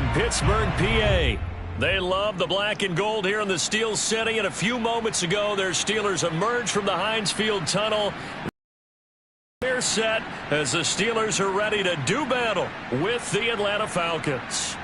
in Pittsburgh, PA. They love the black and gold here in the Steel City, and a few moments ago, their Steelers emerged from the Heinz Field tunnel. They're set as the Steelers are ready to do battle with the Atlanta Falcons.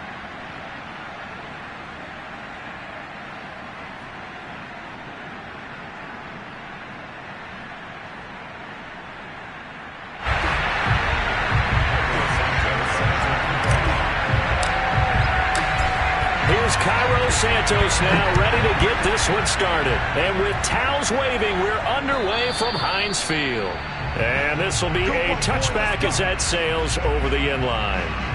Santos now ready to get this one started. And with towels waving, we're underway from Heinz Field. And this will be a touchback as that sails over the end line.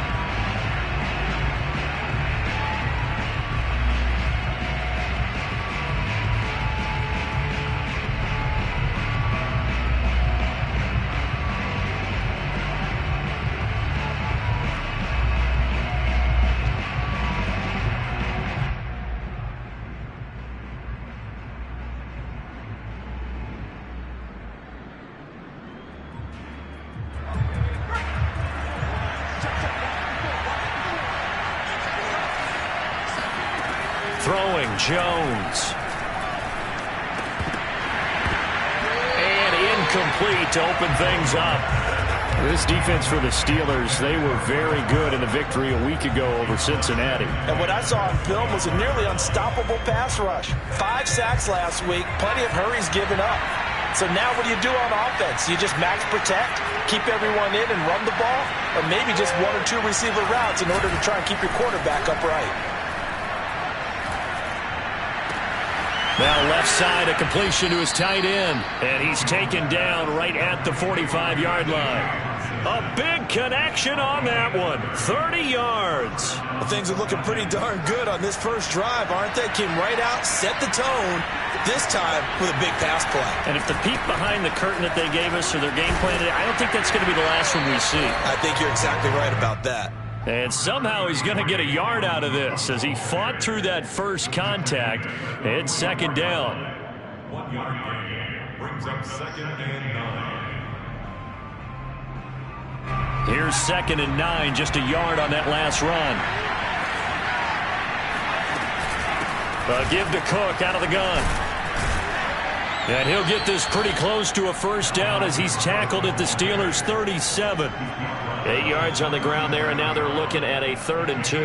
Throwing Jones. And incomplete to open things up. This defense for the Steelers, they were very good in the victory a week ago over Cincinnati. And what I saw on film was a nearly unstoppable pass rush. 5 sacks last week, plenty of hurries given up. So now what do you do on offense? You just max protect, keep everyone in and run the ball, or maybe just 1 or 2 receiver routes in order to try and keep your quarterback upright. Now left side, a completion to his tight end. And he's taken down right at the 45-yard line. A big connection on that one. 30 yards. Well, things are looking pretty darn good on this first drive, aren't they? Came right out, set the tone, this time with a big pass play. And if the peek behind the curtain that they gave us or their game plan today, I don't think that's going to be the last one we see. I think you're exactly right about that. And somehow he's going to get a yard out of this as he fought through that first contact. It's second down. 1 yard gain brings up 2nd and 9. Here's 2nd and 9, just a yard on that last run. A give to Cook out of the gun. And he'll get this pretty close to a first down as he's tackled at the Steelers' 37. 8 yards on the ground there, and now they're looking at a 3rd and 2.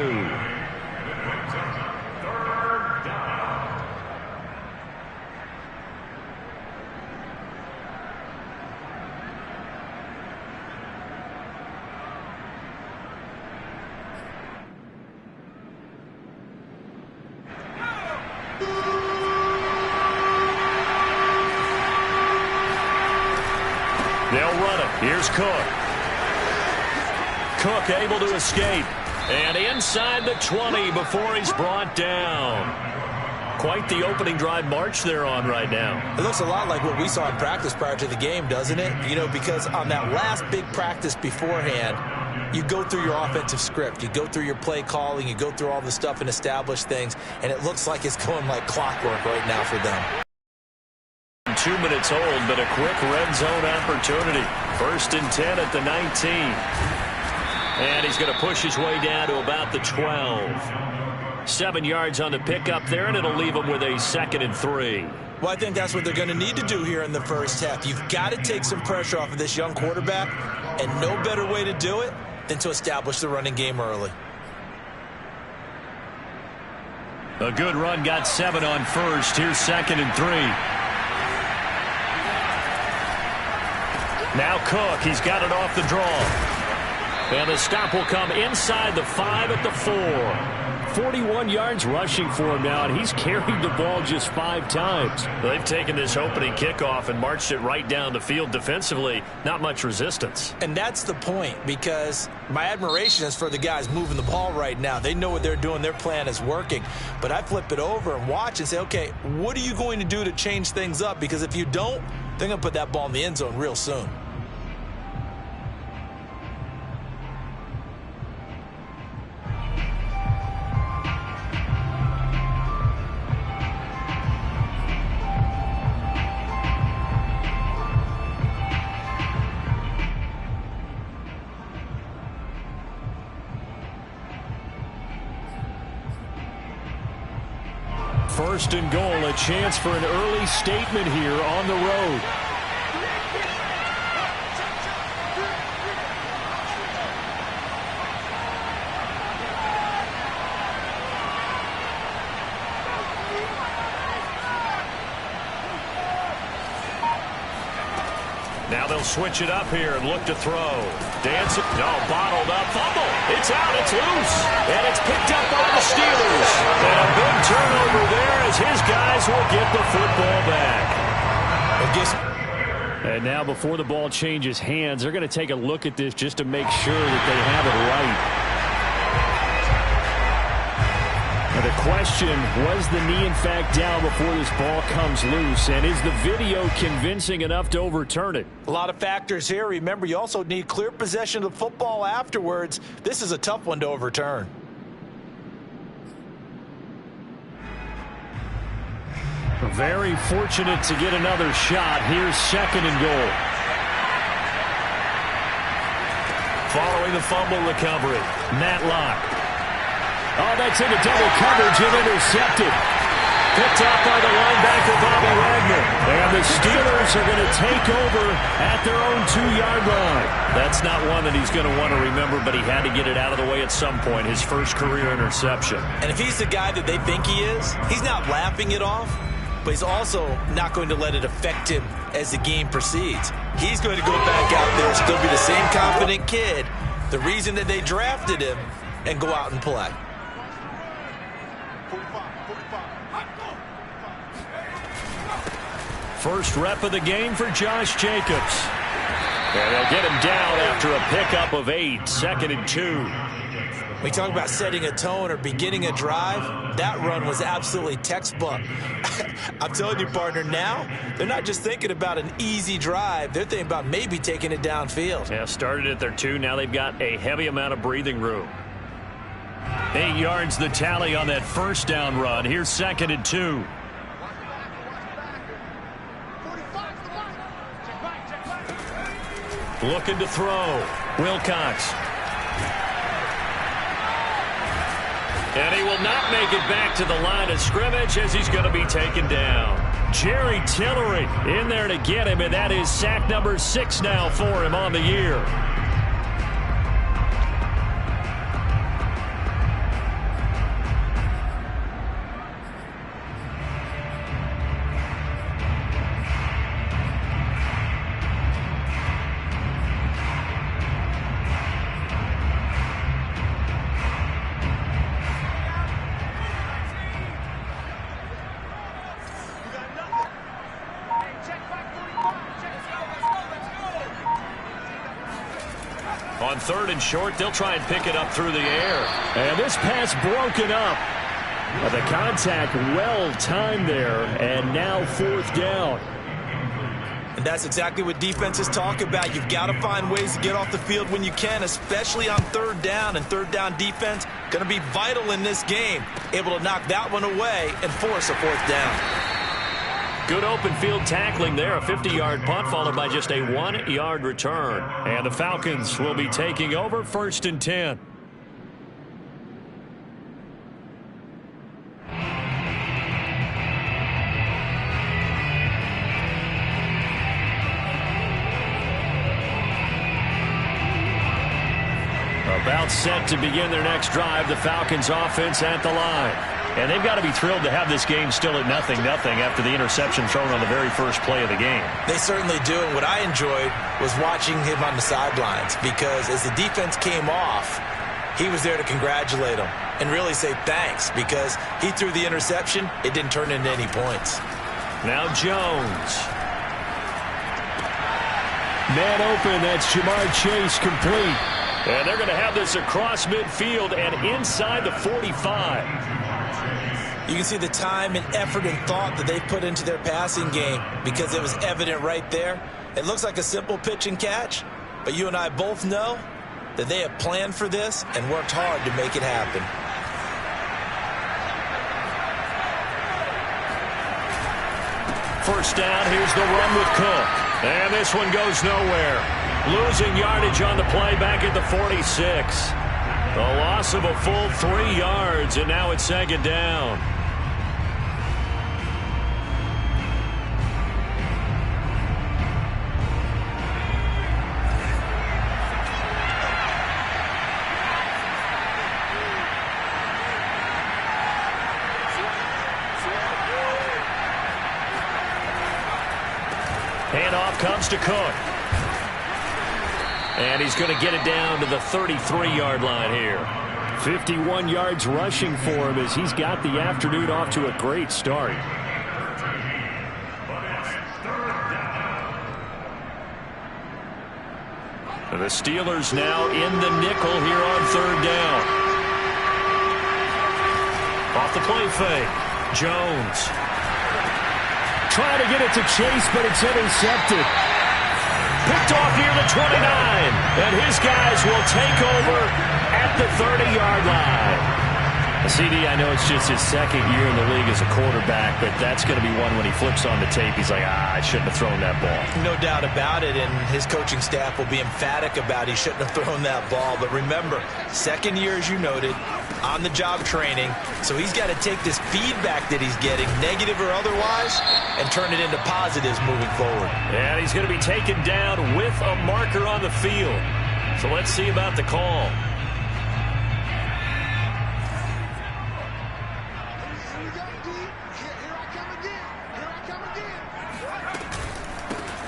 They'll run it. Here's Cook. Cook able to escape. And inside the 20 before he's brought down. Quite the opening drive march they're on right now. It looks a lot like what we saw in practice prior to the game, doesn't it? You know, because on that last big practice beforehand, you go through your offensive script. You go through your play calling. You go through all the stuff and establish things. And it looks like it's going like clockwork right now for them. 2 minutes old, but a quick red zone opportunity. 1st and 10 at the 19. And he's going to push his way down to about the 12. 7 yards on the pickup there, and it'll leave him with a 2nd and 3. Well, I think that's what they're going to need to do here in the first half. You've got to take some pressure off of this young quarterback, and no better way to do it than to establish the running game early. A good run, got 7 on first. Here's 2nd and 3. Now Cook, he's got it off the draw. And the stop will come inside the 5 at the 4. 41 yards rushing for him now, and he's carried the ball just 5 times. They've taken this opening kickoff and marched it right down the field defensively. Not much resistance. And that's the point, because my admiration is for the guys moving the ball right now. They know what they're doing. Their plan is working. But I flip it over and watch and say, okay, what are you going to do to change things up? Because if you don't, they're going to put that ball in the end zone real soon. First and goal, a chance for an early statement here on the road. Now they'll switch it up here and look to throw. Dancing. No, bottled up. Fumble. It's out. It's loose. And it's picked up by the Steelers. And a big turnover there as his guys will get the football back. And now before the ball changes hands, they're going to take a look at this just to make sure that they have it right. Now the question, was the knee in fact down before this ball comes loose? And is the video convincing enough to overturn it? A lot of factors here. Remember, you also need clear possession of the football afterwards. This is a tough one to overturn. Very fortunate to get another shot. Here's second and goal. Following the fumble recovery, Matlock. Oh, that's into double coverage and intercepted. Picked up by the linebacker, Bobby Wagner. And the Steelers are going to take over at their own 2-yard line. That's not one that he's going to want to remember, but he had to get it out of the way at some point. His first career interception. And if he's the guy that they think he is, he's not laughing it off, but he's also not going to let it affect him as the game proceeds. He's going to go back out there, still be the same confident kid, the reason that they drafted him, and go out and play. First rep of the game for Josh Jacobs. And they'll get him down after a pickup of 8, second and 2. We talk about setting a tone or beginning a drive. That run was absolutely textbook. I'm telling you, partner, now they're not just thinking about an easy drive. They're thinking about maybe taking it downfield. Yeah, started at their 2. Now they've got a heavy amount of breathing room. 8 yards the tally on that first down run. Here's second and 2. Looking to throw. Wilcox. And he will not make it back to the line of scrimmage as he's going to be taken down. Jerry Tillery in there to get him, and that is sack number 6 now for him on the year. On third and short, they'll try and pick it up through the air. And this pass broken up. The contact well timed there, and now fourth down. And that's exactly what defenses talk about. You've got to find ways to get off the field when you can, especially on third down. And third down defense going to be vital in this game. Able to knock that one away and force a fourth down. Good open field tackling there. A 50-yard punt followed by just a 1-yard return. And the Falcons will be taking over first and 10. About set to begin their next drive. The Falcons offense at the line. And they've got to be thrilled to have this game still at 0-0 after the interception thrown on the very first play of the game. They certainly do. And what I enjoyed was watching him on the sidelines, because as the defense came off, he was there to congratulate them and really say thanks, because he threw the interception. It didn't turn into any points. Now Jones. Man open. That's Jamar Chase complete. And they're going to have this across midfield and inside the 45. You can see the time and effort and thought that they put into their passing game, because it was evident right there. It looks like a simple pitch and catch, but you and I both know that they have planned for this and worked hard to make it happen. First down, here's the run with Cook. And this one goes nowhere. Losing yardage on the play back at the 46. The loss of a full 3 yards, and now it's second down. comes to Cook. And he's going to get it down to the 33-yard line here. 51 yards rushing for him as he's got the afternoon off to a great start. The Steelers now in the nickel here on third down. Off the play fake. Jones. Trying to get it to Chase, but it's intercepted. Picked off near the 29. And his guys will take over at the 30-yard line. CD, I know it's just his second year in the league as a quarterback, but that's going to be one when he flips on the tape. He's like, I shouldn't have thrown that ball. No doubt about it, and his coaching staff will be emphatic about he shouldn't have thrown that ball. But remember, second year, as you noted, on-the-job training, so he's got to take this feedback that he's getting, negative or otherwise, and turn it into positives moving forward. And he's going to be taken down with a marker on the field. So let's see about the call.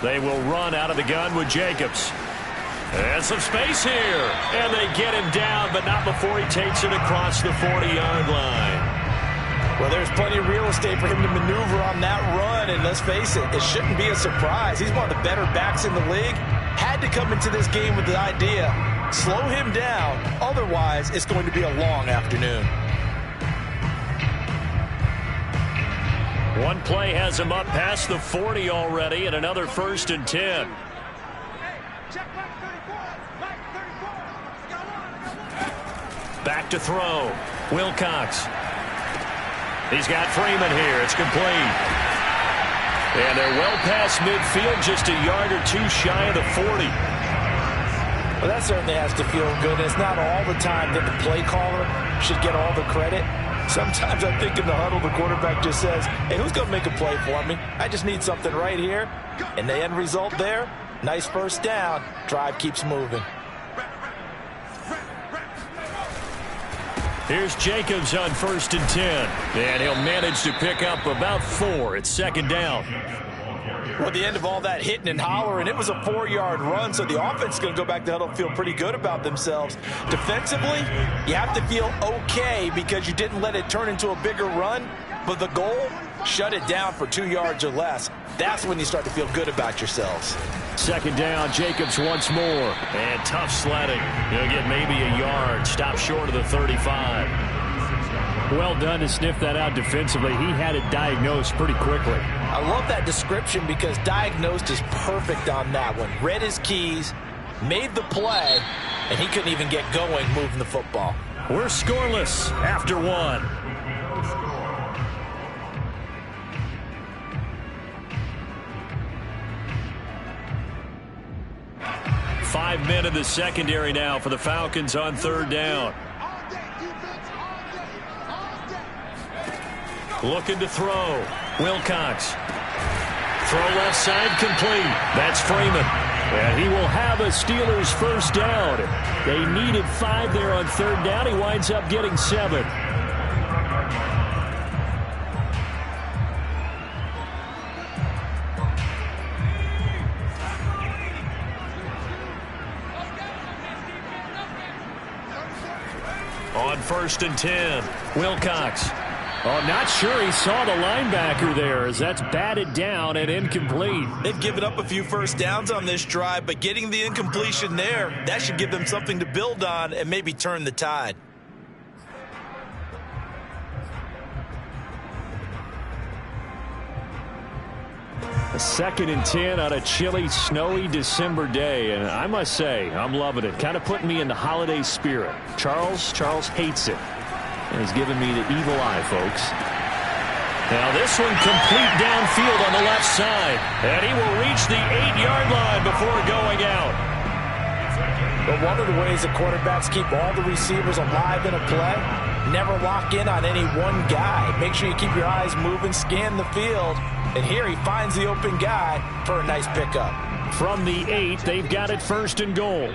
They will run out of the gun with Jacobs. And some space here. And they get him down, but not before he takes it across the 40-yard line. Well, there's plenty of real estate for him to maneuver on that run. And let's face it, it shouldn't be a surprise. He's one of the better backs in the league. Had to come into this game with the idea, slow him down. Otherwise, it's going to be a long afternoon. One play has him up past the 40 already, and another 1st and 10. Back to throw. Wilcox. He's got Freeman here. It's complete. And they're well past midfield, just a yard or two shy of the 40. Well, that certainly has to feel good. It's not all the time that the play caller should get all the credit. Sometimes I think in the huddle, the quarterback just says, hey, who's going to make a play for me? I just need something right here. And the end result there, nice first down. Drive keeps moving. Here's Jacobs on 1st and 10. And he'll manage to pick up about 4. It's 2nd down. Well, at the end of all that hitting and hollering, it was a 4-yard run, so the offense is going to go back to the huddle and feel pretty good about themselves. Defensively, you have to feel okay because you didn't let it turn into a bigger run, but the goal, shut it down for 2 yards or less. That's when you start to feel good about yourselves. 2nd down, Jacobs once more. And tough sledding. He'll get maybe a yard. Stop short of the 35. Well done to sniff that out defensively. He had it diagnosed pretty quickly. I love that description because diagnosed is perfect on that one. Read his keys, made the play, and he couldn't even get going moving the football. We're scoreless after 1. Five men in the secondary now for the Falcons on 3rd down. Looking to throw. Wilcox. Throw left side complete. That's Freeman. And he will have a Steelers 1st down. They needed 5 there on 3rd down. He winds up getting 7. On 1st and 10. Wilcox. Oh, not sure he saw the linebacker there as that's batted down and incomplete. They've given up a few first downs on this drive, but getting the incompletion there, that should give them something to build on and maybe turn the tide. A 2nd and 10 on a chilly, snowy December day, and I must say, I'm loving it. Kind of putting me in the holiday spirit. Charles hates it. And he's giving me the evil eye, folks. Now this one complete downfield on the left side. And he will reach the 8-yard line before going out. But one of the ways that quarterbacks keep all the receivers alive in a play, never lock in on any one guy. Make sure you keep your eyes moving, scan the field. And here he finds the open guy for a nice pickup. From the 8, they've got it 1st and goal.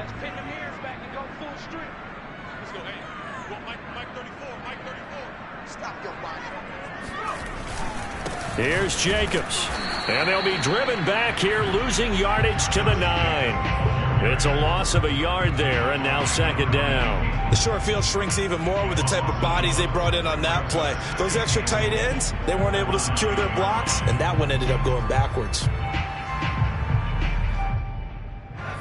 Here's Jacobs. And they'll be driven back here, losing yardage to the 9. It's a loss of a yard there, and now second down. The short field shrinks even more with the type of bodies they brought in on that play. Those extra tight ends, they weren't able to secure their blocks, and that one ended up going backwards.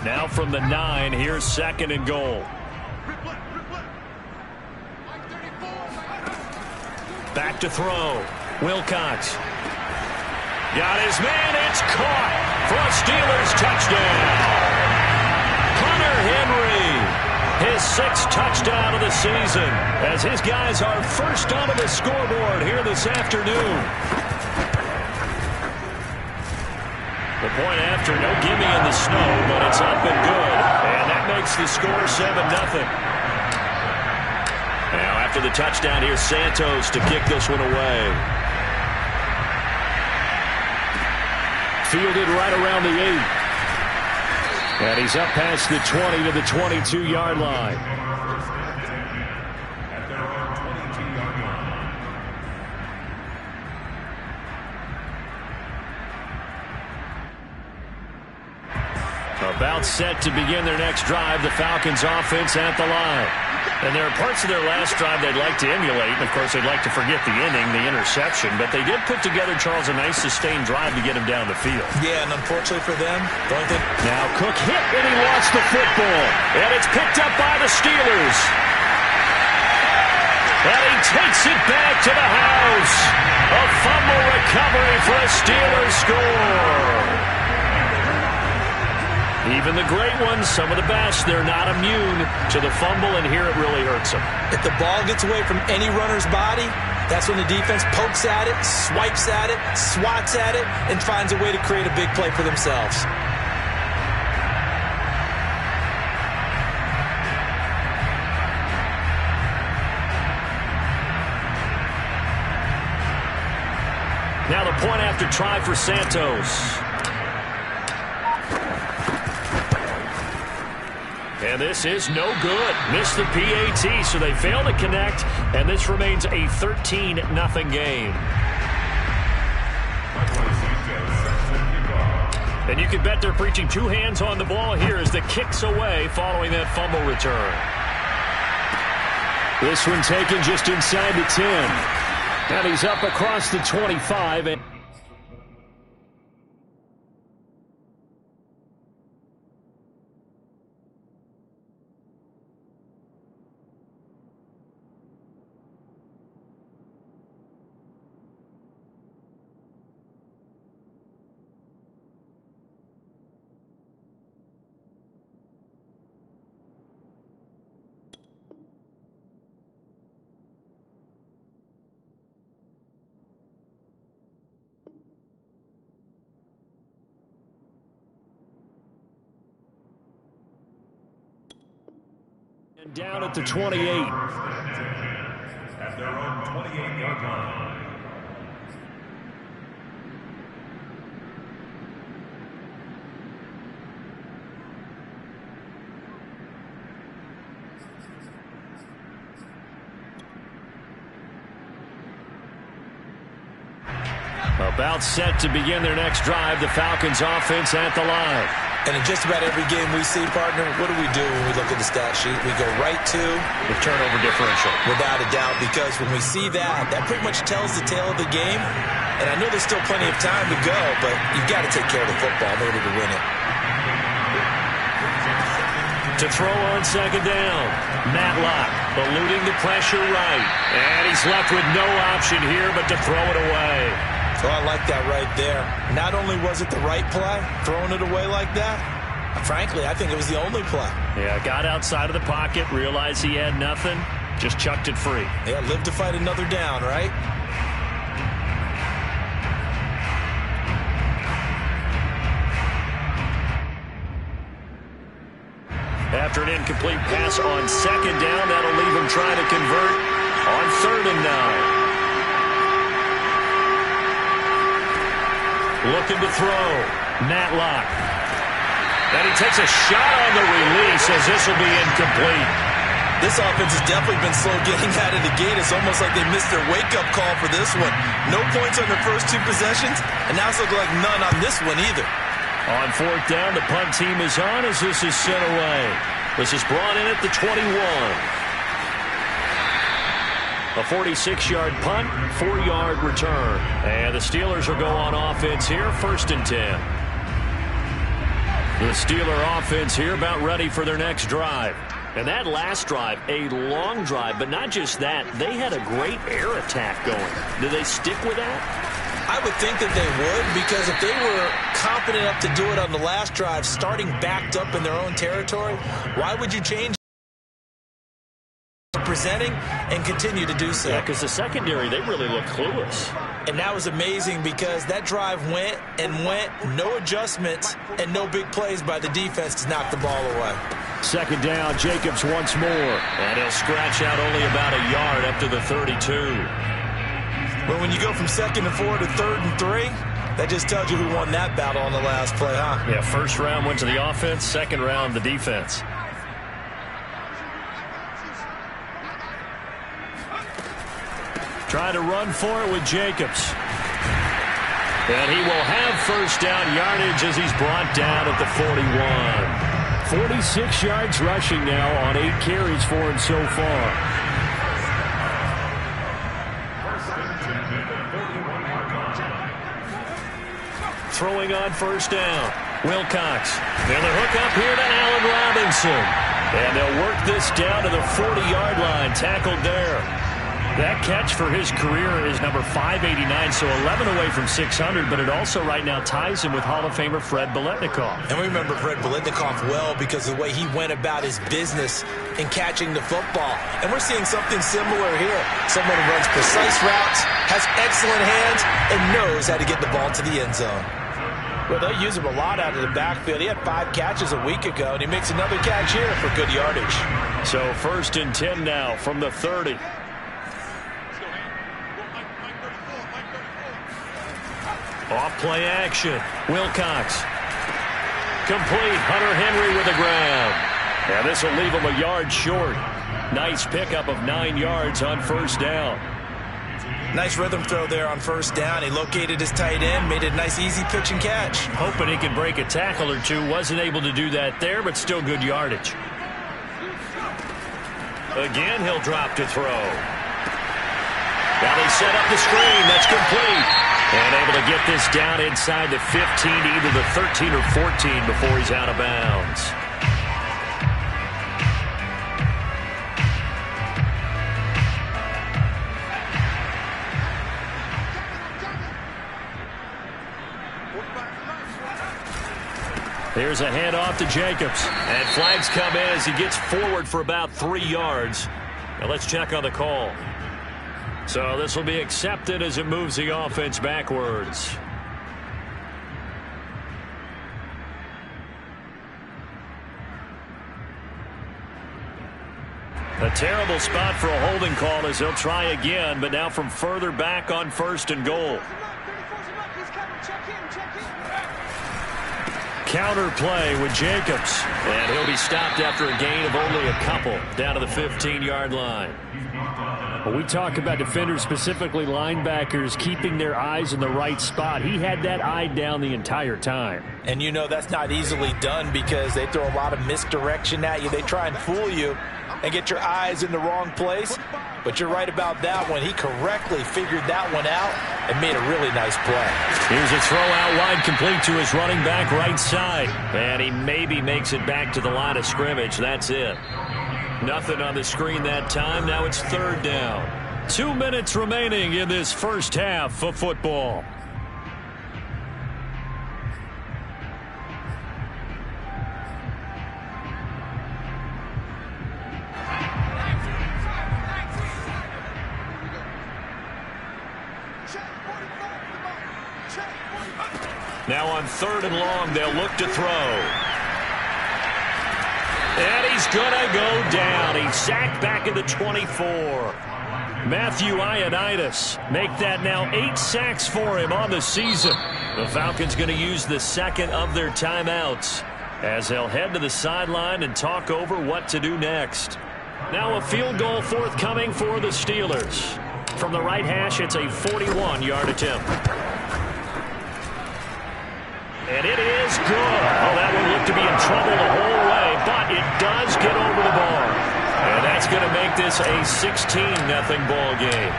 Now from the 9, here's second and goal. Back to throw. Wilcox. Got his man. It's caught for a Steelers touchdown. Hunter Henry, his 6th touchdown of the season, as his guys are first onto the scoreboard here this afternoon. The point after, no gimme in the snow, but it's up and good. And that makes the score 7-0. Now after the touchdown, here's Santos to kick this one away. Fielded right around the 8. And he's up past the 20 to the 22-yard line. About set to begin their next drive, the Falcons offense at the line. And there are parts of their last drive they'd like to emulate. And of course, they'd like to forget the inning, the interception. But they did put together, Charles, a nice sustained drive to get him down the field. Yeah, and unfortunately for them, don't think... Now Cook hit, and he lost the football. And it's picked up by the Steelers. And he takes it back to the house. A fumble recovery for a Steelers score. Even the great ones, some of the best, they're not immune to the fumble, and here it really hurts them. If the ball gets away from any runner's body, that's when the defense pokes at it, swipes at it, swats at it, and finds a way to create a big play for themselves. Now the point after try for Santos. And this is no good. Missed the PAT, so they fail to connect, and this remains a 13-0 game. And you can bet they're preaching 2 hands on the ball here as the kick's away following that fumble return. This one taken just inside the 10. And he's up across the 25. And down at the 28. At their own 28-yard line. About set to begin their next drive, the Falcons offense at the line. And in just about every game we see, partner, what do we do when we look at the stat sheet? We go right to the turnover differential. Without a doubt, because when we see that, that pretty much tells the tale of the game. And I know there's still plenty of time to go, but you've got to take care of the football in order to win it. To throw on second down, Matlock eluding the pressure right. And he's left with no option here but to throw it away. Oh, I like that right there. Not only was it the right play, throwing it away like that, frankly, I think it was the only play. Yeah, got outside of the pocket, realized he had nothing, just chucked it free. Yeah, live to fight another down, right? After an incomplete pass on second down, that'll leave him trying to convert on 3rd and 9. Looking to throw. Matlock. And he takes a shot on the release as this will be incomplete. This offense has definitely been slow getting out of the gate. It's almost like they missed their wake-up call for this one. No points on their first 2 possessions, and now it's looking like none on this one either. On 4th down, the punt team is on as this is sent away. This is brought in at the 21. A 46-yard punt, 4-yard return. And the Steelers will go on offense here, 1st and 10. The Steeler offense here about ready for their next drive. And that last drive, a long drive, but not just that. They had a great air attack going. Do they stick with that? I would think that they would, because if they were confident enough to do it on the last drive, starting backed up in their own territory, why would you change presenting and continue to do so? Yeah, because the secondary, they really look clueless. And that was amazing because that drive went and went, no adjustments and no big plays by the defense to knock the ball away. 2nd down, Jacobs once more. And he'll scratch out only about a yard after the 32. Well, when you go from 2nd and 4 to 3rd and 3, that just tells you who won that battle on the last play, huh? Yeah, 1st round went to the offense, 2nd round the defense. Try to run for it with Jacobs. And he will have 1st down yardage as he's brought down at the 41. 46 yards rushing now on 8 carries for him so far. Throwing on 1st down. Wilcox. And the hook up here to Allen Robinson. And they'll work this down to the 40-yard line. Tackled there. That catch for his career is number 589, so 11 away from 600, but it also right now ties him with Hall of Famer Fred Biletnikoff. And we remember Fred Biletnikoff well because of the way he went about his business in catching the football. And we're seeing something similar here. Someone who runs precise routes, has excellent hands, and knows how to get the ball to the end zone. Well, they'll use him a lot out of the backfield. He had 5 catches a week ago, and he makes another catch here for good yardage. So 1st and 10 now from the 30. Off play action. Wilcox. Complete. Hunter Henry with the grab. And this will leave him a yard short. Nice pickup of 9 yards on 1st down. Nice rhythm throw there on 1st down. He located his tight end, made it a nice easy pitch and catch. Hoping he could break a tackle or two. Wasn't able to do that there, but still good yardage. Again, he'll drop to throw. Now they set up the screen. That's complete. And able to get this down inside the 15 to either the 13 or 14 before he's out of bounds. Here's a handoff to Jacobs. And flags come in as he gets forward for about 3 yards. Now let's check on the call. So this will be accepted as it moves the offense backwards. A terrible spot for a holding call as they'll try again, but now from further back on 1st and goal. Counter play with Jacobs. And he'll be stopped after a gain of only a couple down to the 15-yard line. Well, we talk about defenders, specifically linebackers, keeping their eyes in the right spot. He had that eye down the entire time. And you know that's not easily done because they throw a lot of misdirection at you. They try and fool you and get your eyes in the wrong place. But you're right about that one. He correctly figured that one out and made a really nice play. Here's a throw out wide, complete to his running back right side. And he maybe makes it back to the line of scrimmage. That's it. Nothing on the screen that time. Now it's 3rd down. 2 minutes remaining in this first half of football. Now on 3rd and long, they'll look to throw. And he's going to go down. He's sacked back at the 24. Matthew Ioannidis make that now 8 sacks for him on the season. The Falcons going to use the 2nd of their timeouts as they'll head to the sideline and talk over what to do next. Now a field goal forthcoming for the Steelers. From the right hash, it's a 41-yard attempt. And it is good. Oh, that one looked to be in trouble the whole way, but it does get over the bar. And that's going to make this a 16-0 ball game.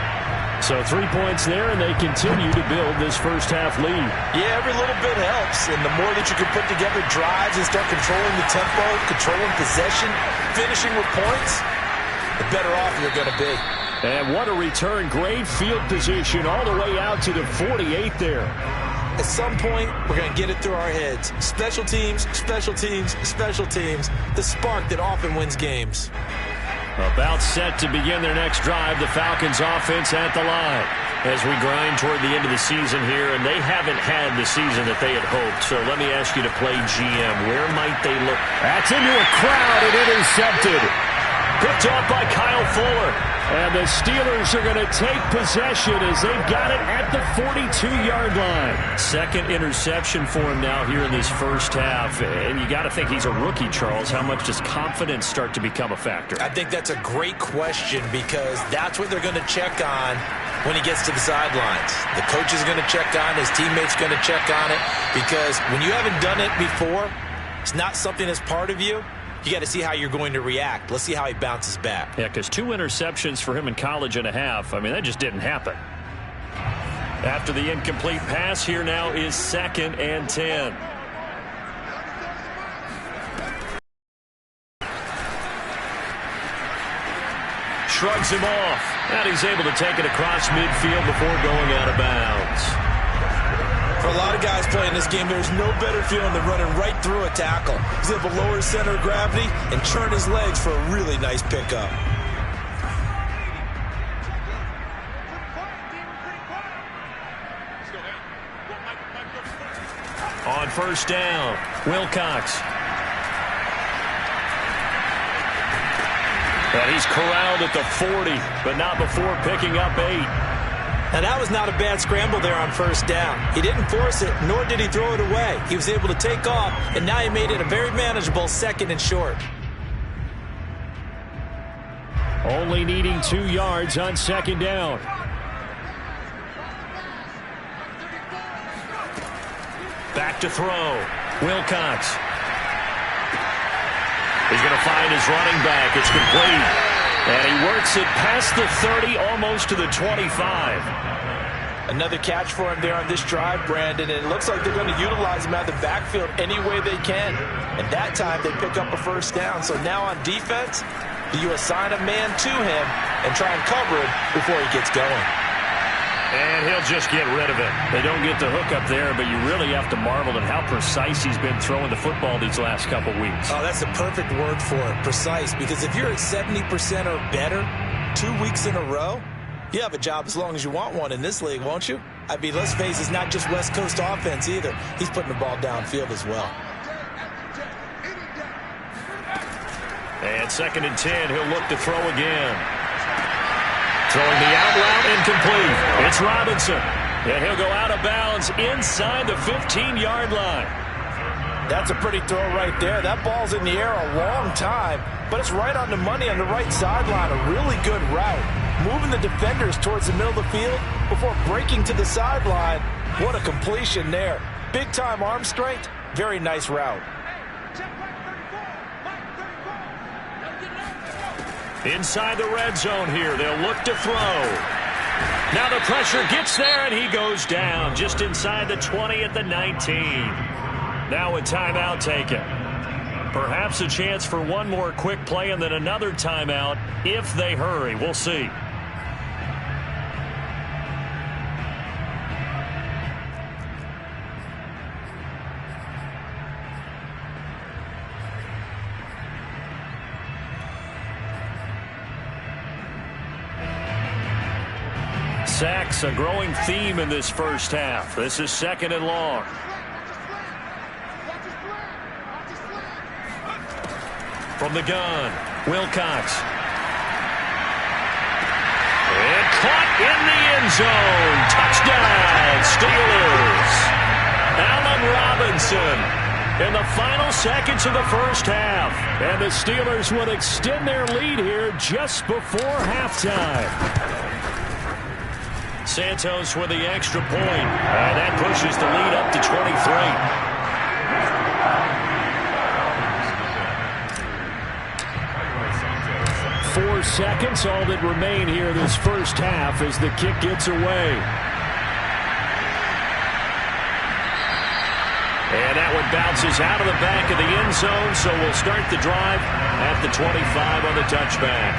So 3 points there, and they continue to build this first-half lead. Yeah, every little bit helps. And the more that you can put together drives and start controlling the tempo, controlling possession, finishing with points, the better off you're going to be. And what a return. Great field position all the way out to the 48 there. At some point, we're going to get it through our heads. Special teams, special teams, special teams. The spark that often wins games. About set to begin their next drive. The Falcons offense at the line as we grind toward the end of the season here, and they haven't had the season that they had hoped. So let me ask you to play GM. Where might they look? That's into a crowd and intercepted. Picked off by Kyle Fuller. And the Steelers are going to take possession as they've got it at the 42-yard line. Second interception for him now here in this first half. And you got to think he's a rookie, Charles. How much does confidence start to become a factor? I think that's a great question because that's what they're going to check on when he gets to the sidelines. The coach is going to check on, his teammates going to check on it, because when you haven't done it before, it's not something that's part of you. You got to see how you're going to react. Let's see how he bounces back. Yeah, because 2 interceptions for him in college and a half. I mean, that just didn't happen. After the incomplete pass, here now is 2nd and 10. Shrugs him off. And he's able to take it across midfield before going out of bounds. For a lot of guys playing this game, there's no better feeling than running right through a tackle. He's able to lower his center of gravity and churn his legs for a really nice pickup. On first down, Wilcox. And he's corralled at the 40, but not before picking up 8. Now, that was not a bad scramble there on first down. He didn't force it, nor did he throw it away. He was able to take off, and now he made it a very manageable 2nd and short. Only needing 2 yards on 2nd down. Back to throw. Wilcox. He's going to find his running back. It's complete. And he works it past the 30, almost to the 25. Another catch for him there on this drive, Brandon, and it looks like they're going to utilize him out of the backfield any way they can. And that time they pick up a first down. So now on defense, do you assign a man to him and try and cover him before he gets going? And he'll just get rid of it. They don't get the hook up there, but you really have to marvel at how precise he's been throwing the football these last couple weeks. Oh, that's the perfect word for it, precise. Because if you're at 70% or better 2 weeks in a row, you have a job as long as you want one in this league, won't you? I mean, let's face it, it's not just West Coast offense either. He's putting the ball downfield as well. And 2nd and 10, he'll look to throw again. Throwing the out route incomplete. It's Robinson. And he'll go out of bounds inside the 15-yard line. That's a pretty throw right there. That ball's in the air a long time, but it's right on the money on the right sideline. A really good route. Moving the defenders towards the middle of the field before breaking to the sideline. What a completion there. Big-time arm strength. Very nice route. Inside the red zone here. They'll look to throw. Now the pressure gets there, and he goes down just inside the 20 at the 19. Now a timeout taken. Perhaps a chance for one more quick play and then another timeout if they hurry. We'll see. Sacks, a growing theme in this first half. This is 2nd and long. From the gun, Wilcox. And caught in the end zone. Touchdown, Steelers. Allen Robinson in the final seconds of the first half. And the Steelers would extend their lead here just before halftime. Santos with the extra point. And that pushes the lead up to 23. 4 seconds, all that remain here this first half as the kick gets away. And that one bounces out of the back of the end zone, so we'll start the drive at the 25 on the touchback.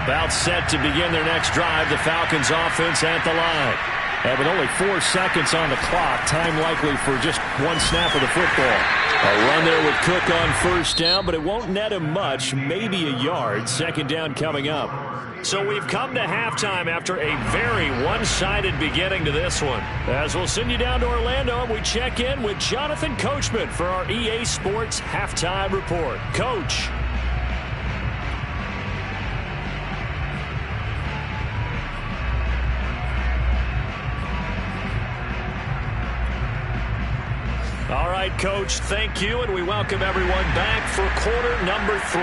About set to begin their next drive, the Falcons offense at the line. And with only 4 seconds on the clock, time likely for just one snap of the football. A run there with Cook on first down, but it won't net him much, maybe a yard. Second down coming up. So we've come to halftime after a very one-sided beginning to this one. As we'll send you down to Orlando, we check in with Jonathan Coachman for our EA Sports Halftime Report. Coach. All right, Coach, thank you, and we welcome everyone back for quarter number 3.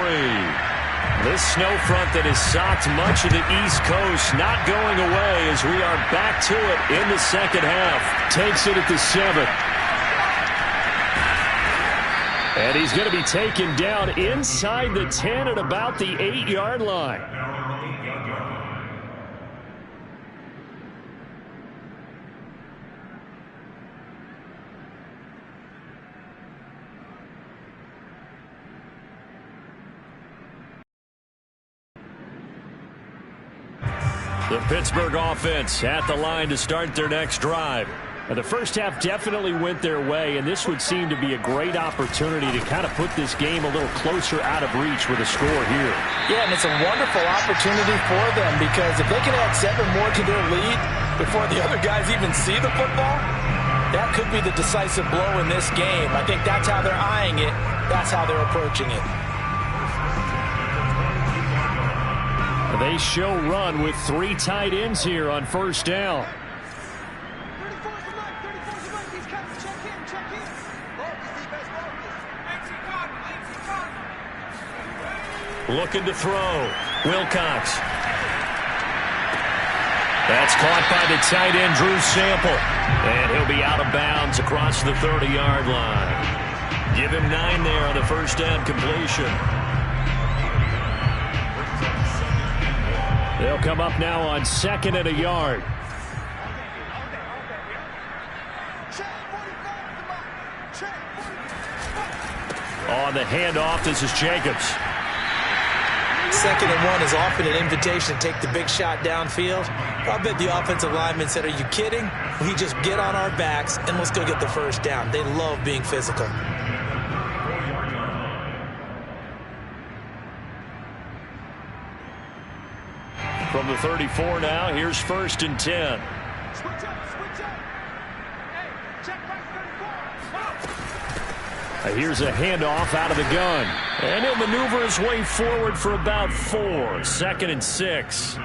This snow front that has socked much of the East Coast not going away as we are back to it in the second half. Takes it at the 7. And he's going to be taken down inside the 10 at about the 8-yard line. The Pittsburgh offense at the line to start their next drive. And the first half definitely went their way, and this would seem to be a great opportunity to kind of put this game a little closer out of reach with a score here. Yeah, and it's a wonderful opportunity for them because if they can add 7 more to their lead before the other guys even see the football, that could be the decisive blow in this game. I think that's how they're eyeing it. That's how they're approaching it. They show run with 3 tight ends here on first down. Looking to throw. Wilcox. That's caught by the tight end, Drew Sample. And he'll be out of bounds across the 30-yard line. Give him 9 there on the first down completion. They'll come up now on 2nd and a yard. On the handoff, this is Jacobs. 2nd and 1 is often an invitation to take the big shot downfield. I bet the offensive lineman said, "Are you kidding? We just get on our backs and let's go get the first down." They love being physical. From the 34 now, here's 1st and 10. Here's a handoff out of the gun. And he'll maneuver his way forward for about 4. 2nd and 6.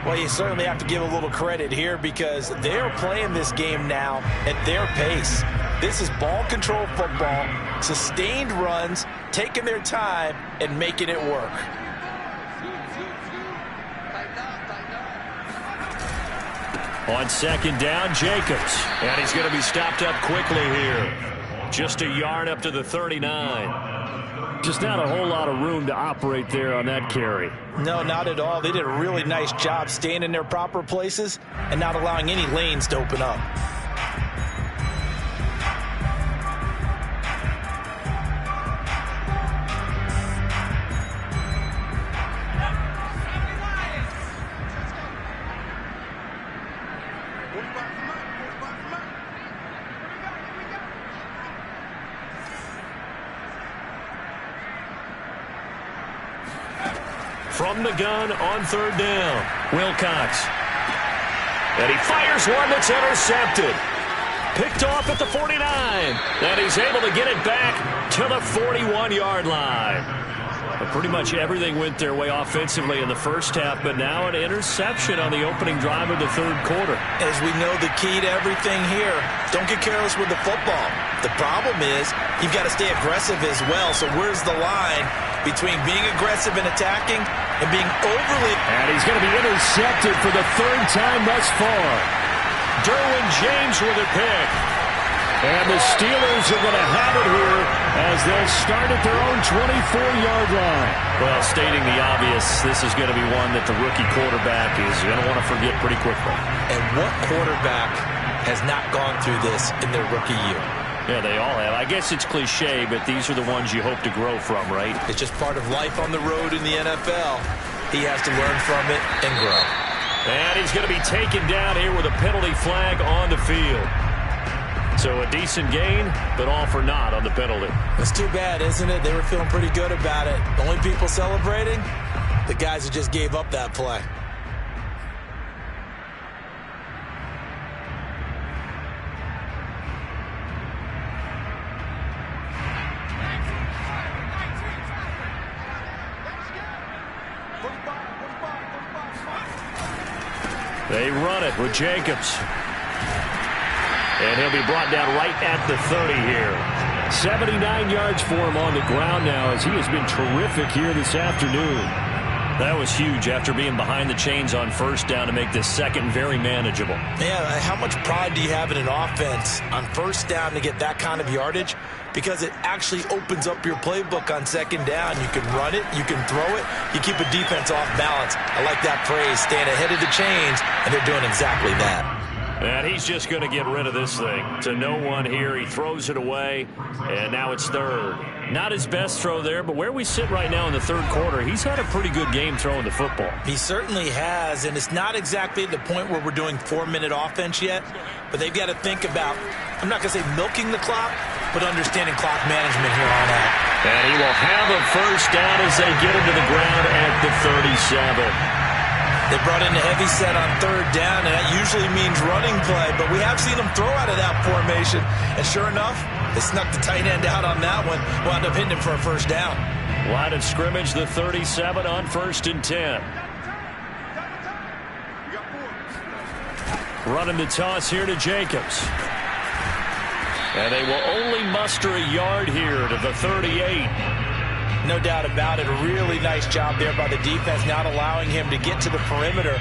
Well, you certainly have to give a little credit here because they're playing this game now at their pace. This is ball control football, sustained runs, taking their time, and making it work. On 2nd down, Jacobs. And he's going to be stopped up quickly here. Just a yard up to the 39. Just not a whole lot of room to operate there on that carry. No, not at all. They did a really nice job staying in their proper places and not allowing any lanes to open up. From the gun on 3rd down, Wilcox. And he fires one that's intercepted. Picked off at the 49. And he's able to get it back to the 41-yard line. Pretty much everything went their way offensively in the first half, but now an interception on the opening drive of the third quarter. As we know, the key to everything here, don't get careless with the football. The problem is you've got to stay aggressive as well. So where's the line between being aggressive and attacking and being overly... And he's going to be intercepted for the third time thus far. Derwin James with a pick. And the Steelers are going to have it here as they'll start at their own 24-yard line. Well, stating the obvious, this is going to be one that the rookie quarterback is going to want to forget pretty quickly. And what quarterback has not gone through this in their rookie year? Yeah, they all have. I guess it's cliche, but these are the ones you hope to grow from, right? It's just part of life on the road in the NFL. He has to learn from it and grow. And he's going to be taken down here with a penalty flag on the field. So a decent gain, but all for naught on the penalty. It's too bad, isn't it? They were feeling pretty good about it. The only people celebrating, the guys who just gave up that play. They run it with Jacobs. And he'll be brought down right at the 30 here. 79 yards for him on the ground now as he has been terrific here this afternoon. That was huge after being behind the chains on first down to make this second very manageable. Yeah, how much pride do you have in an offense on first down to get that kind of yardage? Because it actually opens up your playbook on second down. You can run it, you can throw it, you keep a defense off balance. I like that phrase, staying ahead of the chains, and they're doing exactly that. And he's just going to get rid of this thing. To no one here. He throws it away, and now it's third. Not his best throw there, but where we sit right now in the third quarter, he's had a pretty good game throwing the football. He certainly has, and it's not exactly at the point where we're doing 4-minute offense yet, but they've got to think about, I'm not going to say milking the clock, but understanding clock management here on out. And he will have a first down as they get him to the ground at the 37. They brought in the heavy set on third down, and that usually means running play, but we have seen them throw out of that formation, and sure enough, they snuck the tight end out on that one, wound up hitting him for a first down. Line of scrimmage, the 37 on 1st and 10. Running the toss here to Jacobs. And they will only muster a yard here to the 38. No doubt about it. A really nice job there by the defense, not allowing him to get to the perimeter.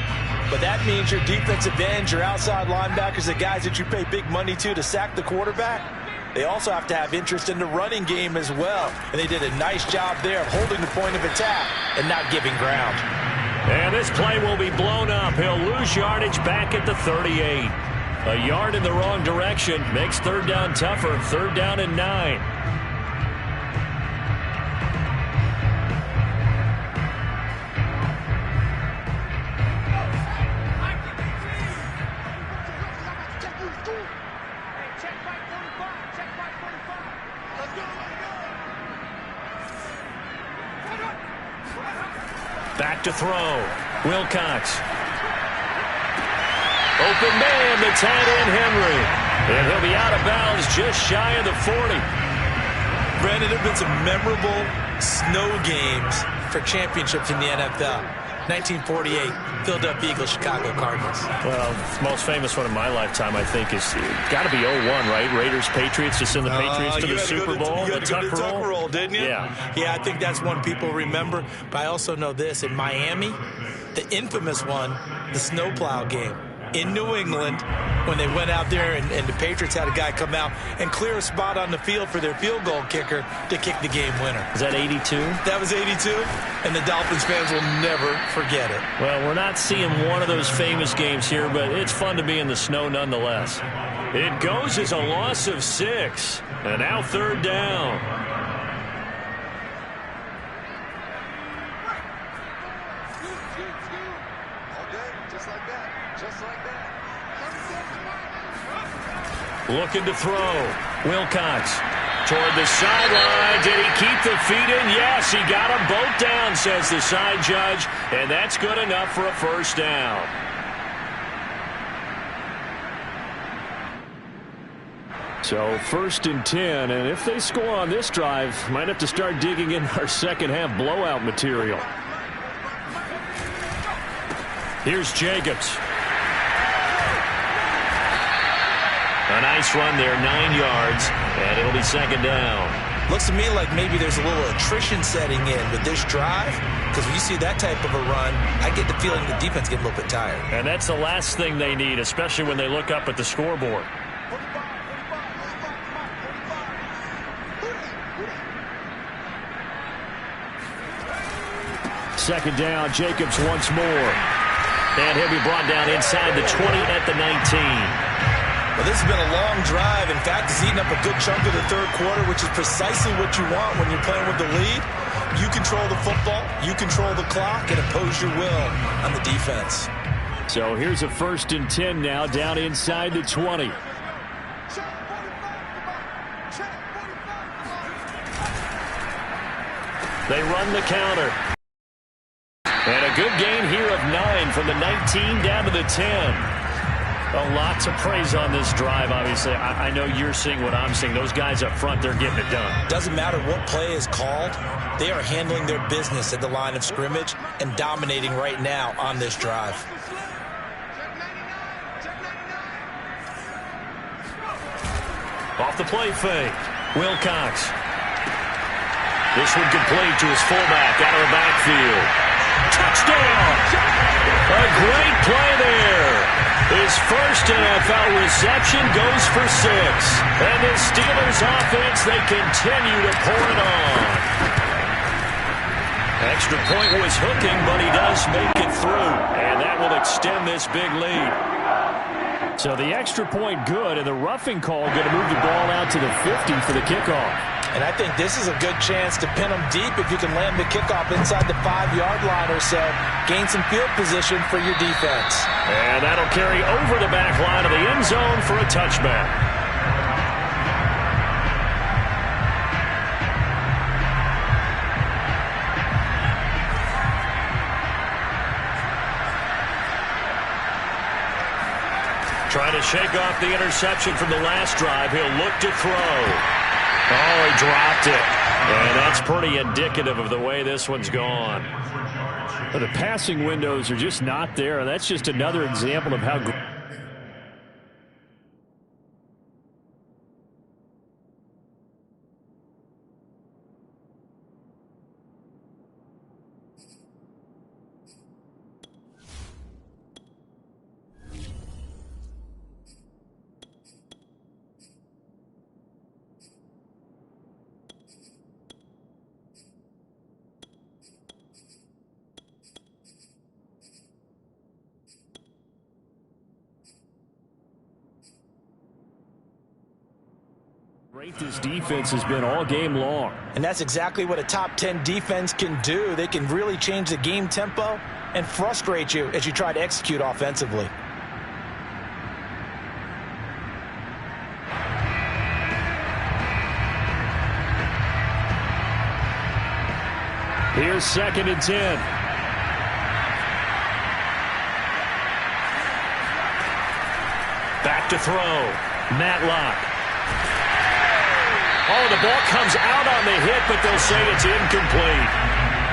But that means your defensive ends, your outside linebackers, the guys that you pay big money to sack the quarterback, they also have to have interest in the running game as well. And they did a nice job there of holding the point of attack and not giving ground. And this play will be blown up. He'll lose yardage back at the 38. A yard in the wrong direction makes third down tougher. Third down and 9. Back to throw. Wilcox. Open man, the tight end Henry. And he'll be out of bounds just shy of the 40. Brandon, there have been some memorable snow games for championships in the NFL. 1948, Philadelphia Eagles, Chicago Cardinals. Well, the most famous one in my lifetime, I think, is got to be 01, right? Raiders, Patriots, to send the Patriots to the Super Bowl. You had to go to the Tucker Roll, didn't you? Yeah, I think that's one people remember. But I also know this. In Miami, the infamous one, the snowplow game. In New England, when they went out there and the Patriots had a guy come out and clear a spot on the field for their field goal kicker to kick the game winner. Is that 82? That was 82, and the Dolphins fans will never forget it. Well, we're not seeing one of those famous games here, but it's fun to be in the snow nonetheless. It goes as a loss of 6, and now third down. Looking to throw. Wilcox toward the sideline. Did he keep the feet in? Yes, he got them both down, says the side judge. And that's good enough for a first down. So 1st and 10, and if they score on this drive, might have to start digging in our second half blowout material. Here's Jacobs. A nice run there, 9 yards, and it'll be second down. Looks to me like maybe there's a little attrition setting in with this drive, because when you see that type of a run, I get the feeling the defense get a little bit tired. And that's the last thing they need, especially when they look up at the scoreboard. Second down, Jacobs once more. And he'll be brought down inside the 20 at the 19. Well, this has been a long drive. In fact, it's eaten up a good chunk of the third quarter, which is precisely what you want when you're playing with the lead. You control the football, you control the clock, and impose your will on the defense. So here's a 1st and 10 now, down inside the 20. They run the counter. And a good gain here of 9 from the 19 down to the 10. A lot to praise on this drive, obviously. I know you're seeing what I'm seeing. Those guys up front, they're getting it done. Doesn't matter what play is called. They are handling their business at the line of scrimmage and dominating right now on this drive. Off the play fake. Wilcox. This one complete to his fullback out of the backfield. Touchdown! A great play there. His first NFL reception goes for 6. And the Steelers offense, they continue to pour it on. Extra point was hooking, but he does make it through. And that will extend this big lead. So the extra point good, and the roughing call going to move the ball out to the 50 for the kickoff. And I think this is a good chance to pin them deep if you can land the kickoff inside the 5-yard line or so. Gain some field position for your defense. And that'll carry over the back line of the end zone for a touchback. Trying to shake off the interception from the last drive. He'll look to throw. Oh, he dropped it. And that's pretty indicative of the way this one's gone. The passing windows are just not there. That's just another example of how good. Great this defense has been all game long. And that's exactly what a top 10 defense can do. They can really change the game tempo and frustrate you as you try to execute offensively. Here's 2nd and 10. Back to throw. Matlock. Oh, the ball comes out on the hit, but they'll say it's incomplete.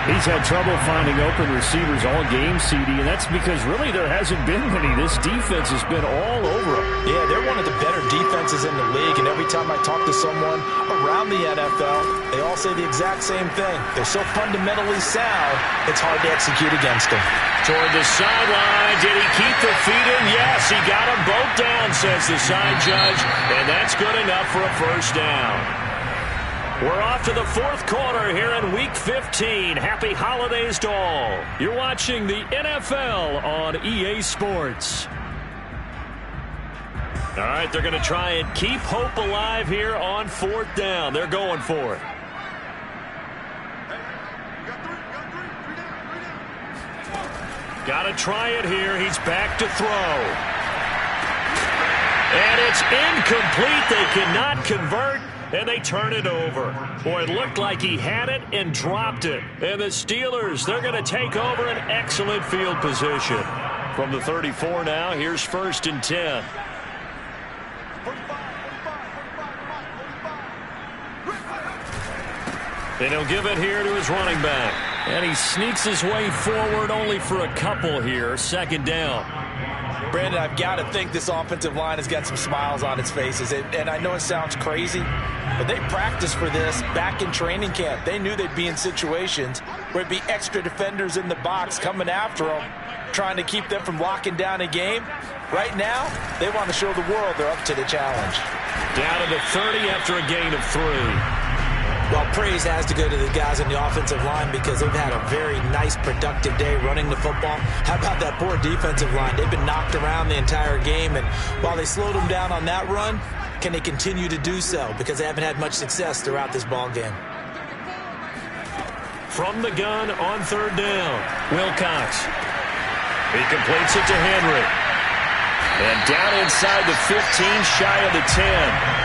He's had trouble finding open receivers all game, CD, and that's because really there hasn't been many. This defense has been all over them. Yeah, they're one of the better defenses in the league, and every time I talk to someone around the NFL, they all say the exact same thing. They're so fundamentally sound, it's hard to execute against them. Toward the sideline, did he keep the feet in? Yes, he got them both down, says the side judge, and that's good enough for a first down. We're off to the 4th quarter here in Week 15. Happy holidays to all. You're watching the NFL on EA Sports. All right, they're going to try and keep hope alive here on 4th down. They're going for it. Got to try it here. He's back to throw. And it's incomplete. They cannot convert. And they turn it over. Boy, it looked like he had it and dropped it. And the Steelers, they're going to take over an excellent field position. From the 34 now, here's 1st and 10. And he'll give it here to his running back. And he sneaks his way forward only for a couple here. Second down. Brandon, I've got to think this offensive line has got some smiles on its faces. And I know it sounds crazy, but they practiced for this back in training camp. They knew they'd be in situations where it'd be extra defenders in the box coming after them, trying to keep them from locking down a game. Right now, they want to show the world they're up to the challenge. Down to the 30 after a gain of 3. Well, praise has to go to the guys on the offensive line because they've had a very nice, productive day running the football. How about that poor defensive line? They've been knocked around the entire game, and while they slowed them down on that run, can they continue to do so? Because they haven't had much success throughout this ball game. From the gun on third down, Wilcox. He completes it to Henry. And down inside the 15, shy of the 10.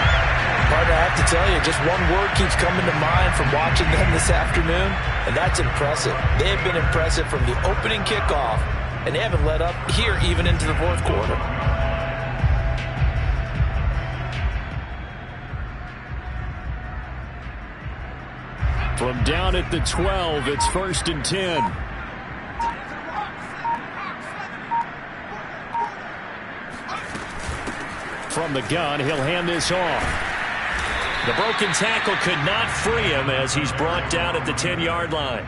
Partner, I have to tell you, just one word keeps coming to mind from watching them this afternoon, and that's impressive. They have been impressive from the opening kickoff, and they haven't let up here even into the fourth quarter. From down at the 12, it's 1st and 10. From the gun, he'll hand this off. The broken tackle could not free him as he's brought down at the 10-yard line.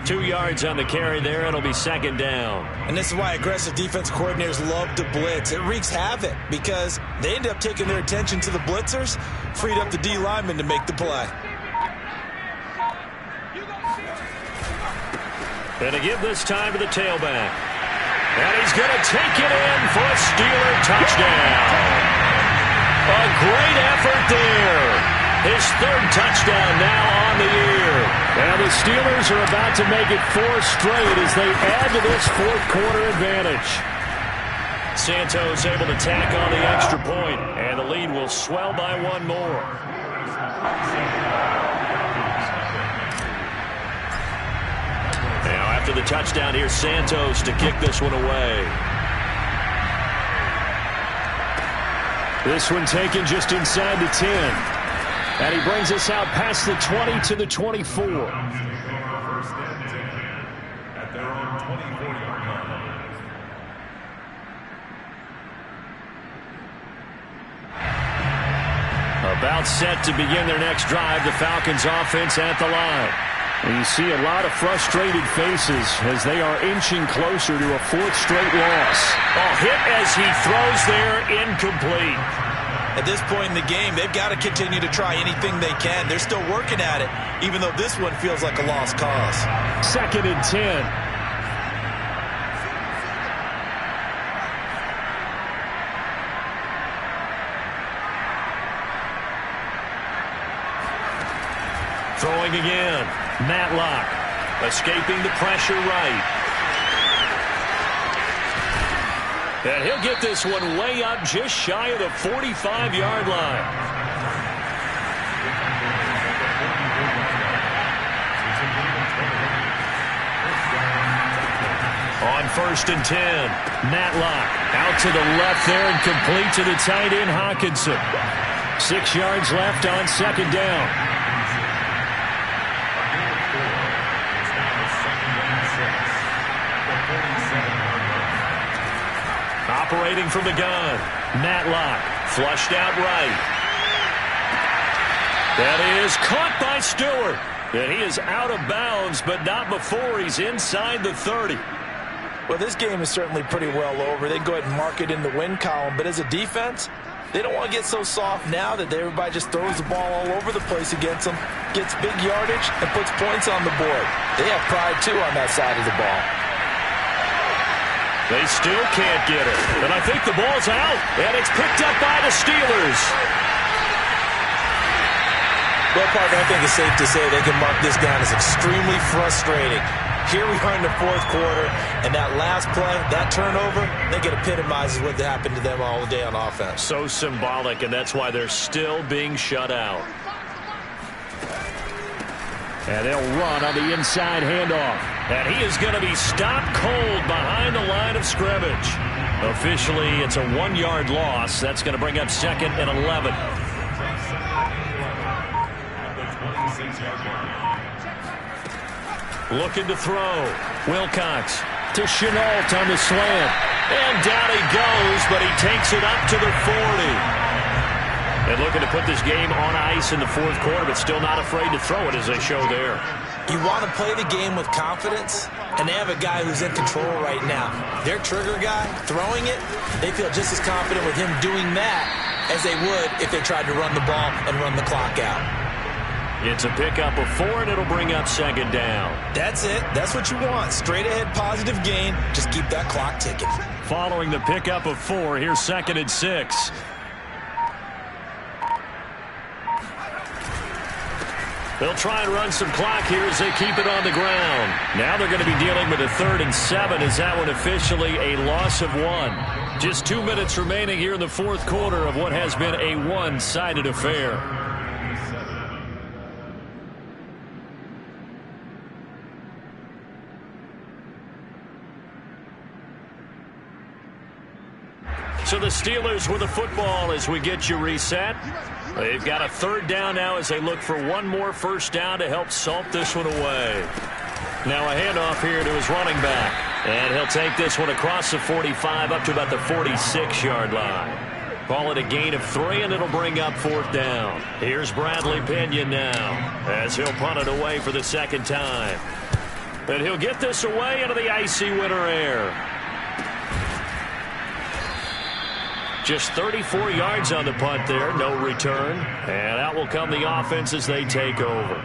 2 yards on the carry there. It'll be second down. And this is why aggressive defense coordinators love to blitz. It wreaks havoc because they end up taking their attention to the blitzers, freed up the D lineman to make the play. And to give this time to the tailback. And he's going to take it in for a Steeler touchdown. A great effort there. His third touchdown now on the year. And the Steelers are about to make it 4 straight as they add to this fourth quarter advantage. Santos able to tack on the extra point, and the lead will swell by 1 more. Now after the touchdown, here's Santos to kick this one away. This one taken just inside the 10. And he brings us out past the 20 to the 24. First and 10 at their own 24-yard line. About set to begin their next drive, the Falcons offense at the line. And you see a lot of frustrated faces as they are inching closer to a 4th straight loss. Oh, hit as he throws there, incomplete. At this point in the game, they've got to continue to try anything they can. They're still working at it, even though this one feels like a lost cause. 2nd and 10. Throwing again. Matlock escaping the pressure right. And he'll get this one way up just shy of the 45-yard line. On 1st and 10, Matlock out to the left there and complete to the tight end Hawkinson. 6 yards left on 2nd down. Operating from the gun, Matlock flushed out right. That is caught by Stewart. And he is out of bounds, but not before he's inside the 30. Well, this game is certainly pretty well over. They can go ahead and mark it in the win column. But as a defense, they don't want to get so soft now that everybody just throws the ball all over the place against them, gets big yardage, and puts points on the board. They have pride, too, on that side of the ball. They still can't get it. And I think the ball's out. And it's picked up by the Steelers. Well, partner, I think it's safe to say they can mark this down as extremely frustrating. Here we are in the fourth quarter, and that last play, that turnover, I think it epitomizes what happened to them all day on offense. So symbolic, and that's why they're still being shut out. And they'll run on the inside handoff. And he is going to be stopped cold behind the line of scrimmage. Officially, it's a 1-yard loss. That's going to bring up 2nd and 11. At the 26-yard line. Looking to throw. Wilcox to Chenault on the slant. And down he goes, but he takes it up to the 40. And looking to put this game on ice in the fourth quarter, but still not afraid to throw it as they show there. You want to play the game with confidence, and they have a guy who's in control right now. Their trigger guy, throwing it, they feel just as confident with him doing that as they would if they tried to run the ball and run the clock out. It's a pickup of 4, and it'll bring up second down. That's it. That's what you want. Straight ahead positive gain. Just keep that clock ticking. Following the pickup of 4, here's 2nd and 6. They'll try and run some clock here as they keep it on the ground. Now they're going to be dealing with a 3rd and 7. Is that one officially a loss of 1? Just 2 minutes remaining here in the fourth quarter of what has been a one-sided affair. So the Steelers with the football as we get you reset. They've got a 3rd down now as they look for one more first down to help salt this one away. Now a handoff here to his running back. And he'll take this one across the 45 up to about the 46-yard line. Call it a gain of 3, and it'll bring up 4th down. Here's Bradley Pinion now as he'll punt it away for the 2nd time. And he'll get this away into the icy winter air. Just 34 yards on the punt there, no return. And out will come the offense as they take over.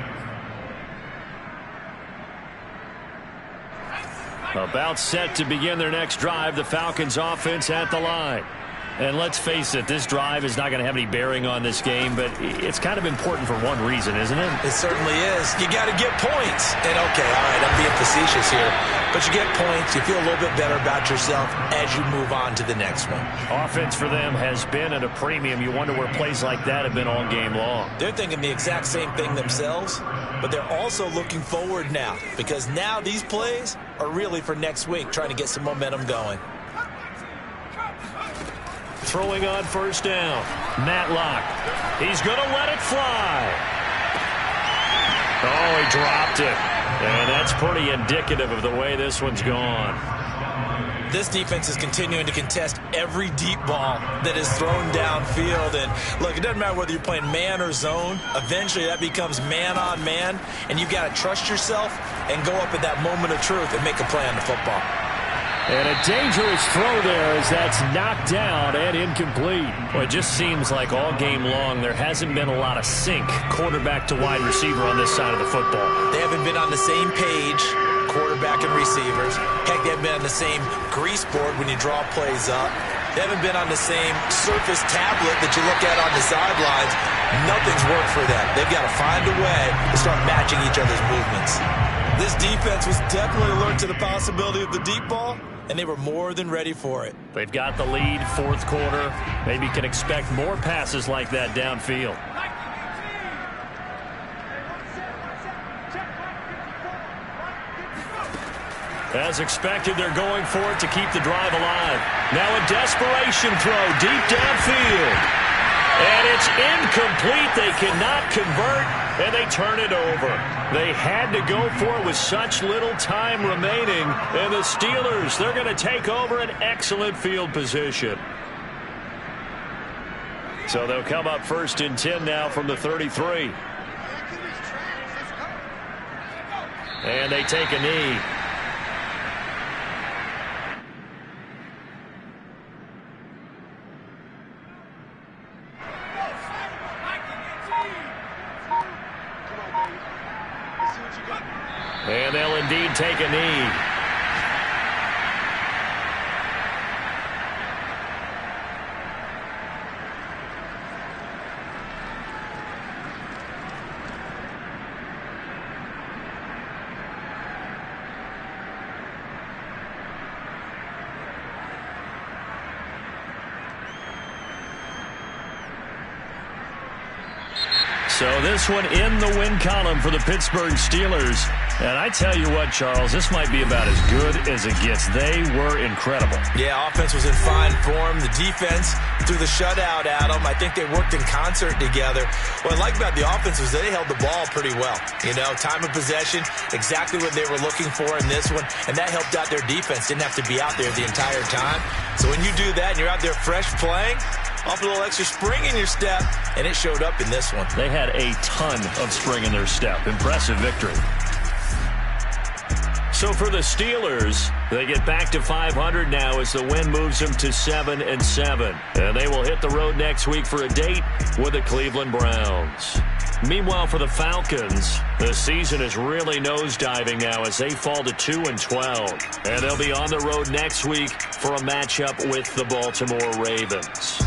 About set to begin their next drive, the Falcons offense at the line. And let's face it, this drive is not going to have any bearing on this game, but it's kind of important for one reason, isn't it? It certainly is. You got to get points. And okay, all right, I'm being facetious here, but you get points, you feel a little bit better about yourself as you move on to the next one. Offense for them has been at a premium. You wonder where plays like that have been all game long. They're thinking the exact same thing themselves, but they're also looking forward now, because now these plays are really for next week, trying to get some momentum going. Throwing on first down. Matlock. He's going to let it fly. Oh, he dropped it. And that's pretty indicative of the way this one's gone. This defense is continuing to contest every deep ball that is thrown downfield. And look, it doesn't matter whether you're playing man or zone. Eventually that becomes man on man. And you've got to trust yourself and go up at that moment of truth and make a play on the football. And a dangerous throw there as that's knocked down and incomplete. Well, it just seems like all game long there hasn't been a lot of sync quarterback to wide receiver on this side of the football. They haven't been on the same page, quarterback and receivers. Heck, they haven't been on the same grease board when you draw plays up. They haven't been on the same surface tablet that you look at on the sidelines. Nothing's worked for them. They've got to find a way to start matching each other's movements. This defense was definitely alert to the possibility of the deep ball, and they were more than ready for it. They've got the lead, fourth quarter. Maybe can expect more passes like that downfield. As expected, they're going for it to keep the drive alive. Now a desperation throw deep downfield. And it's incomplete. They cannot convert, and they turn it over. They had to go for it with such little time remaining. And the Steelers, they're going to take over an excellent field position. So they'll come up 1st and 10 now from the 33. And they take a knee. And they'll indeed take a knee. So this one in the win column for the Pittsburgh Steelers. And I tell you what, Charles, this might be about as good as it gets. They were incredible. Yeah, offense was in fine form. The defense threw the shutout at them. I think they worked in concert together. What I like about the offense was they held the ball pretty well. You know, time of possession, exactly what they were looking for in this one, and that helped out their defense. Didn't have to be out there the entire time. So when you do that and you're out there fresh playing, off a little extra spring in your step, and it showed up in this one. They had a ton of spring in their step. Impressive victory. So for the Steelers, they get back to 500 now as the win moves them to 7-7. And they will hit the road next week for a date with the Cleveland Browns. Meanwhile, for the Falcons, the season is really nosediving now as they fall to 2-12. And they'll be on the road next week for a matchup with the Baltimore Ravens.